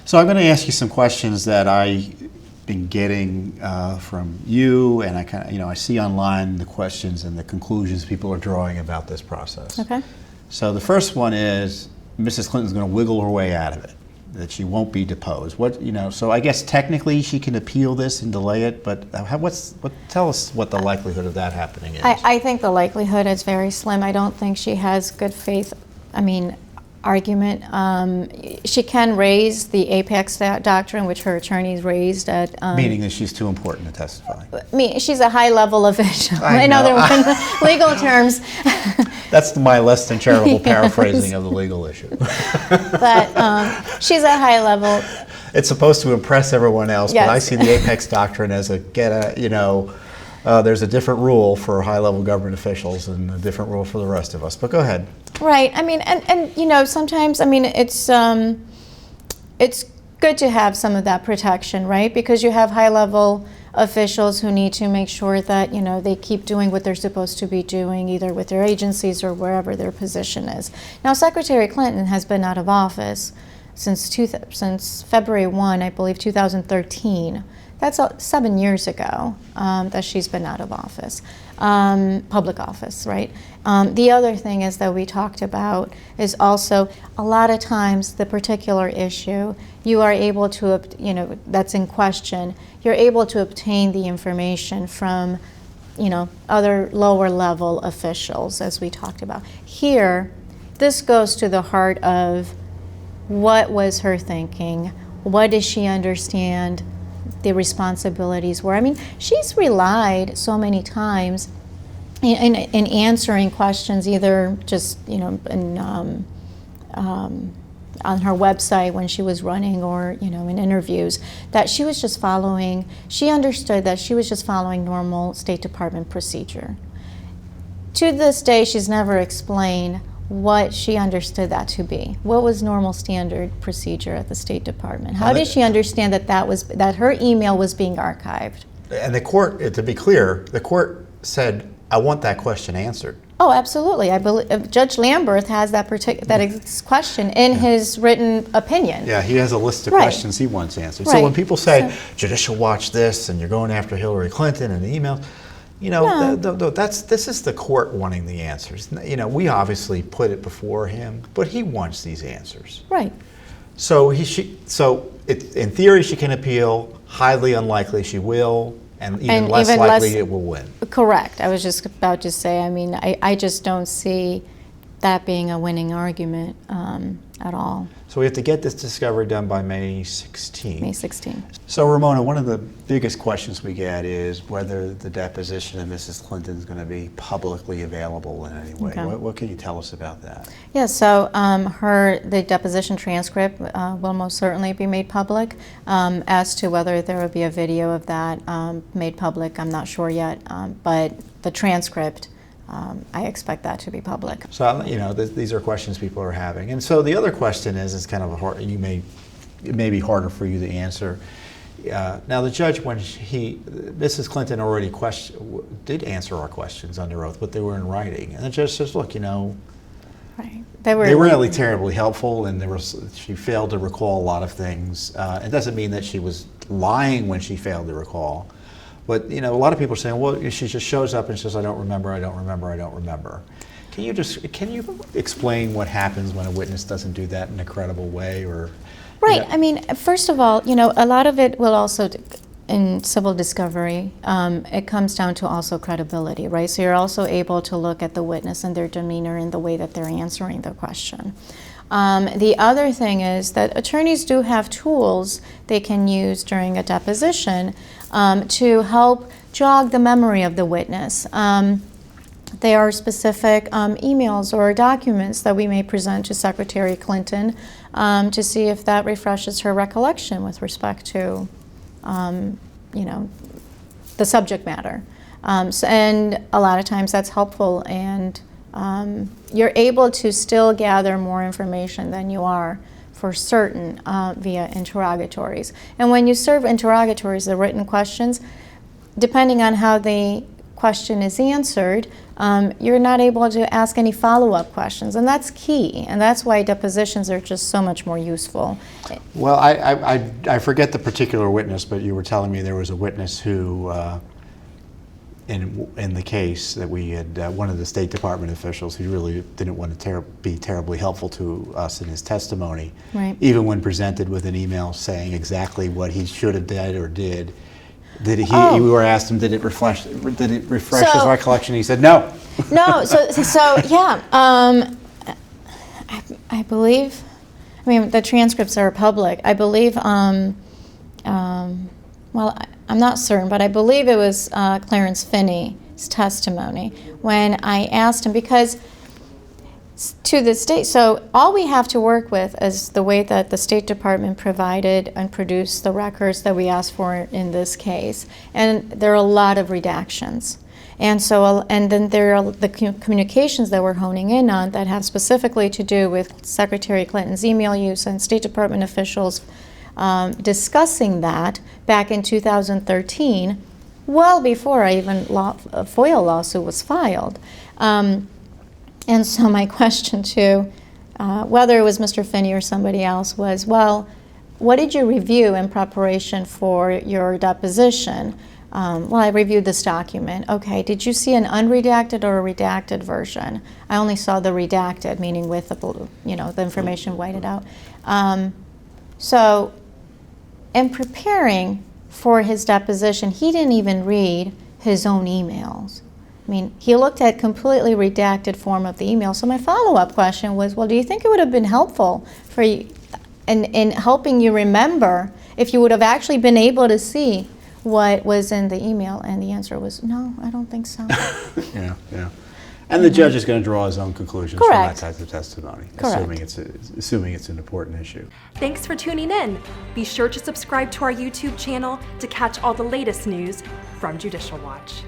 So I'm going to ask you some questions that I've been getting from you, and I see online the questions and the conclusions people are drawing about this process. Okay. So the first one is Mrs. Clinton's going to wiggle her way out of it, that she won't be deposed. So I guess technically she can appeal this and delay it, but tell us what the likelihood of that happening is. I think the likelihood is very slim. I don't think she has good faith, argument. She can raise the apex doctrine, which her attorneys raised at... Meaning that she's too important to testify. She's a high-level official. I In know. other legal terms. That's my less than charitable paraphrasing of the legal issue. But she's a high-level... It's supposed to impress everyone else, Yes. but I see the apex doctrine as there's a different rule for high-level government officials and a different rule for the rest of us. But go ahead. Right. Sometimes, it's good to have some of that protection, right? Because you have high-level officials who need to make sure that, they keep doing what they're supposed to be doing, either with their agencies or wherever their position is. Now, Secretary Clinton has been out of office since February 1, I believe, 2013. That's 7 years ago that she's been out of office, public office, right? The other thing is that we talked about is also a lot of times the particular issue you are able to, that's in question, you're able to obtain the information from, other lower level officials, as we talked about. Here, this goes to the heart of what was her thinking, what does she understand the responsibilities were. She's relied so many times in answering questions, either just on her website when she was running, or in interviews, that she was just following. She understood that she was just following normal State Department procedure. To this day, she's never explained what she understood that to be. What was normal standard procedure at the State Department? How did she understand that her email was being archived? And the court, to be clear, the court said, I want that question answered. Oh, absolutely. I believe Judge Lamberth has that question in his written opinion. Yeah, he has a list of questions he wants answered. Right. So when people say, Judicial watch this, and you're going after Hillary Clinton and the emails, this is the court wanting the answers. We obviously put it before him, but he wants these answers. Right. So in theory, she can appeal. Highly unlikely she will, and even less likely it will win. Correct. I was just about to say. I just don't see that being a winning argument at all. So we have to get this discovery done by May 16th. May 16th. So Ramona, one of the biggest questions we get is whether the deposition of Mrs. Clinton is going to be publicly available in any way. Okay. What can you tell us about that? Yeah, so the deposition transcript will most certainly be made public. As to whether there will be a video of that made public, I'm not sure yet, but the transcript, I expect that to be public. So these are questions people are having, and so the other question is kind of it may be harder for you to answer. Now the judge, Mrs. Clinton already did answer our questions under oath, but they were in writing, and the judge says, look, right. They were really terribly helpful, and she failed to recall a lot of things. It doesn't mean that she was lying when she failed to recall. But a lot of people are saying, well, she just shows up and says, I don't remember, I don't remember, I don't remember. Can you explain what happens when a witness doesn't do that in a credible way? Right. First of all, a lot of it will also, in civil discovery, it comes down to also credibility, right? So you're also able to look at the witness and their demeanor and the way that they're answering the question. The other thing is that attorneys do have tools they can use during a deposition to help jog the memory of the witness. There are specific emails or documents that we may present to Secretary Clinton to see if that refreshes her recollection with respect to, the subject matter. And a lot of times that's helpful, and you're able to still gather more information than you are for certain via interrogatories. And when you serve interrogatories, the written questions, depending on how they question is answered, you're not able to ask any follow-up questions, and that's key, and that's why depositions are just so much more useful. Well, I forget the particular witness, but you were telling me there was a witness who, in the case that we had, one of the State Department officials who really didn't want to be terribly helpful to us in his testimony, Right. even when presented with an email saying exactly what he should have did or did. Did he? Oh. We were asked him, did it refresh his So- recollection? He said no. No, so yeah, I believe, I mean, the transcripts are public. I believe, well, I'm not certain, but I believe it was Clarence Finney's testimony when I asked him, because to this date, so all we have to work with is the way that the State Department provided and produced the records that we asked for in this case. And there are a lot of redactions. And so, and then there are the communications that we're honing in on that have specifically to do with Secretary Clinton's email use and State Department officials discussing that back in 2013, well before a FOIA lawsuit was filed. And so my question to, whether it was Mr. Finney or somebody else, was, well, what did you review in preparation for your deposition? Well, I reviewed this document. Okay, did you see an unredacted or a redacted version? I only saw the redacted, meaning with the, the information whited out. So in preparing for his deposition, he didn't even read his own emails. I mean, he looked at completely redacted form of the email. So my follow-up question was, well, do you think it would have been helpful for you in helping you remember if you would have actually been able to see what was in the email? And the answer was, no, I don't think so. Yeah. And the judge is going to draw his own conclusions Correct. from that type of testimony, Correct. assuming it's an important issue. Thanks for tuning in. Be sure to subscribe to our YouTube channel to catch all the latest news from Judicial Watch.